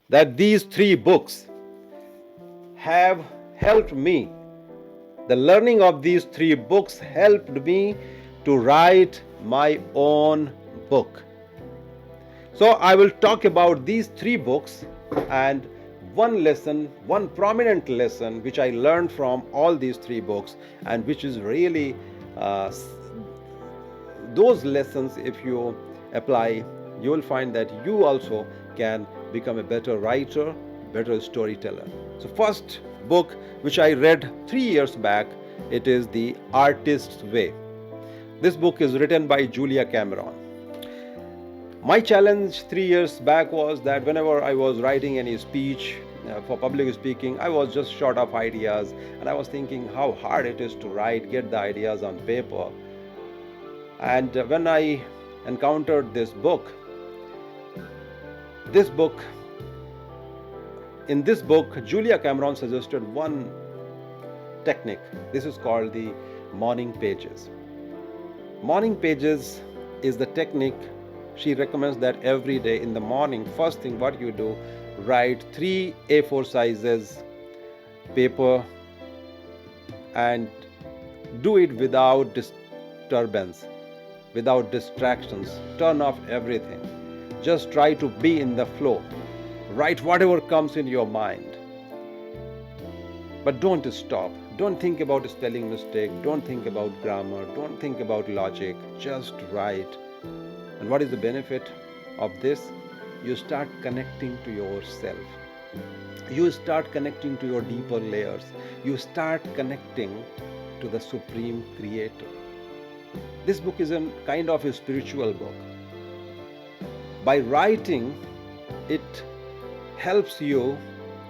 that these three books have helped me. The learning of these three books helped me to write my own book. So I will talk about these three books and one lesson, one prominent lesson which I learned from all these three books, and which is really uh, those lessons, if you apply, you will find that you also can become a better writer, better storyteller. So first book which I read 3 years back, it is The Artist's Way. This book is written by Julia Cameron. My challenge 3 years back was that whenever I was writing any speech for public speaking, I was just short of ideas, and I was thinking how hard it is to write, get the ideas on paper. And when I encountered this book, in this book, Julia Cameron suggested one technique. This is called the morning pages. Morning pages is the technique. She recommends that every day in the morning, first thing what you do, write 3 A4 sizes paper and do it without disturbance, without distractions. Turn off everything. Just try to be in the flow. Write whatever comes in your mind. But don't stop. Don't think about a spelling mistake. Don't think about grammar. Don't think about logic. Just write. And what is the benefit of this? You start connecting to yourself. You start connecting to your deeper layers. You start connecting to the Supreme Creator. This book is a kind of a spiritual book. By writing, it helps you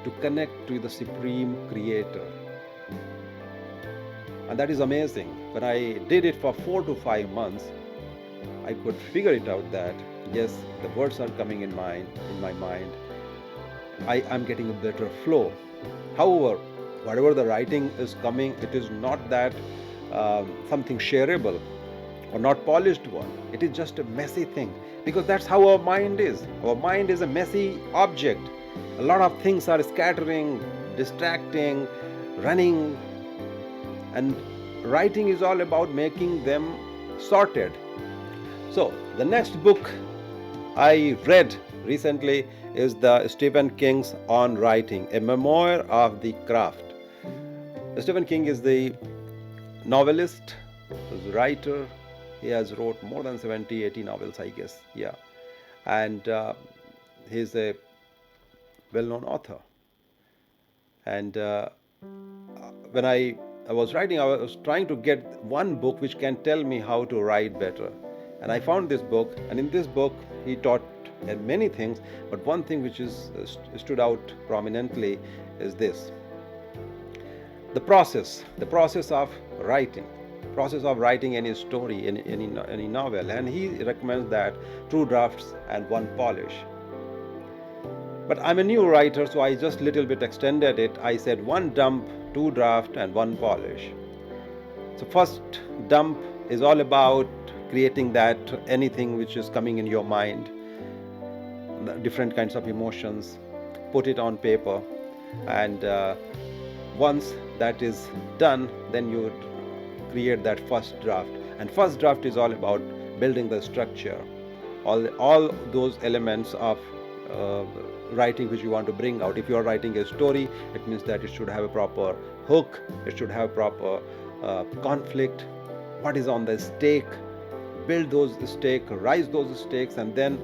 to connect to the Supreme Creator. And that is amazing. When I did it for 4 to 5 months, I could figure it out that yes, the words are coming in my mind. I am getting a better flow. However, whatever the writing is coming, it is not that something shareable or not polished one. It is just a messy thing, because that's how our mind is. Our mind is a messy object. A lot of things are scattering, distracting, running, and writing is all about making them sorted. So the next book I read recently is the Stephen King's On Writing, a memoir of the craft. Stephen King is the novelist, the writer. He has wrote more than 70, 80 novels, I guess. Yeah. And he's a well-known author. And when I was writing, I was trying to get one book which can tell me how to write better. And I found this book, and in this book, he taught many things, but one thing which is stood out prominently is this: the process of writing any story, any novel. And he recommends that 2 drafts and 1 polish. But I'm a new writer, so I just little bit extended it. I said 1 dump, 2 draft, and 1 polish. So first dump is all about creating that anything which is coming in your mind, different kinds of emotions, put it on paper, and once that is done, then you create that first draft. And first draft is all about building the structure, all those elements of writing which you want to bring out. If you are writing a story, it means that it should have a proper hook, it should have proper conflict, what is on the stake, build those stakes, rise those stakes, and then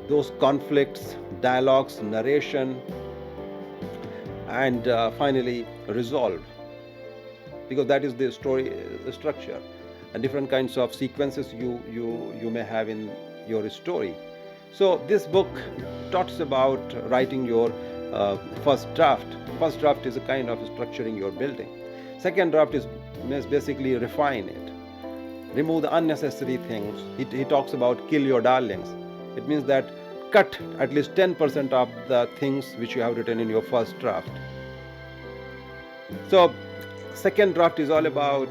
those conflicts, dialogues, narration, and finally resolve, because that is the story structure. And different kinds of sequences you may have in your story. So this book talks about writing your first draft. First draft is a kind of structuring your building. Second draft is basically refine it, remove the unnecessary things. He talks about kill your darlings. It means that cut at least 10% of the things which you have written in your first draft. So second draft is all about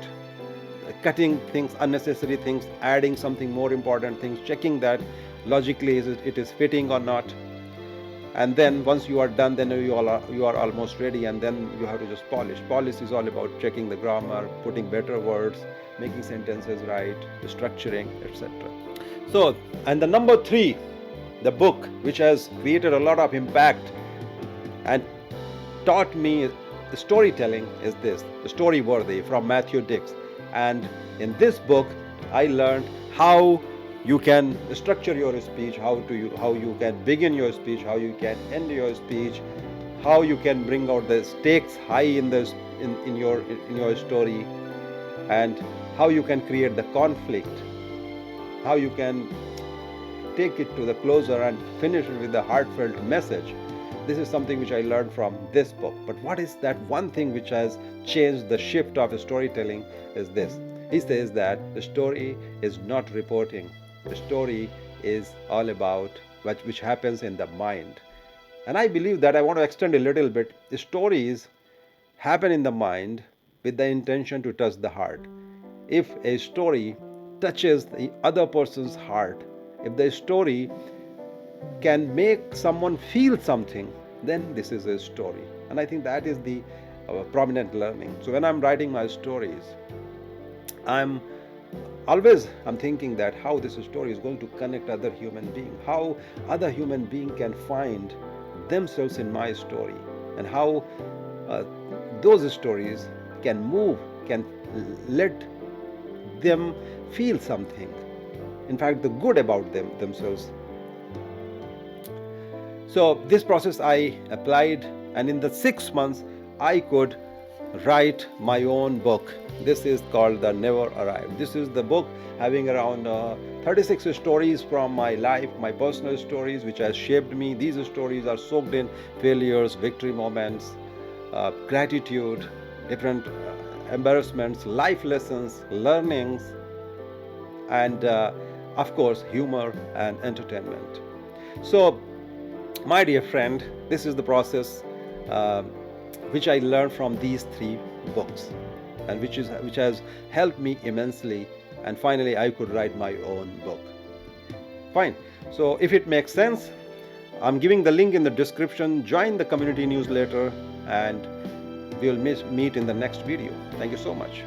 cutting things, unnecessary things, adding something more important things, checking that logically it is fitting or not. and then once you are done, then you are almost ready, and then you have to just polish is all about checking the grammar, putting better words, making sentences right, structuring, etc. So, and the number 3, the book which has created a lot of impact and taught me storytelling is this, Storyworthy from Matthew Dix. And in this book I learned how you can structure your speech, how you can begin your speech, how you can end your speech, how you can bring out the stakes high in your story, and how you can create the conflict, how you can take it to the closer and finish it with a heartfelt message. This is something which I learned from this book. But what is that one thing which has changed the shift of storytelling is this. He says that the story is not reporting. The story is all about which happens in the mind. And I believe that I want to extend a little bit. The stories happen in the mind with the intention to touch the heart. If a story touches the other person's heart, if the story can make someone feel something, then this is a story. And I think that is the prominent learning. So when I'm writing my stories, I'm thinking that how this story is going to connect other human being, how other human being can find themselves in my story, and how those stories can move, can let them feel something, in fact the good about themselves. So this process I applied, and in the 6 months I could write my own book. This is called The Never Arrived. This is the book having around 36 stories from my life, my personal stories which has shaped me. These stories are soaked in failures, victory moments, gratitude, different embarrassments, life lessons, learnings, and of course humor and entertainment. So my dear friend, this is the process which I learned from these 3 books, and which has helped me immensely, and finally I could write my own book. Fine. So if it makes sense, I'm giving the link in the description. Join the community newsletter, and we'll meet in the next video. Thank you so much.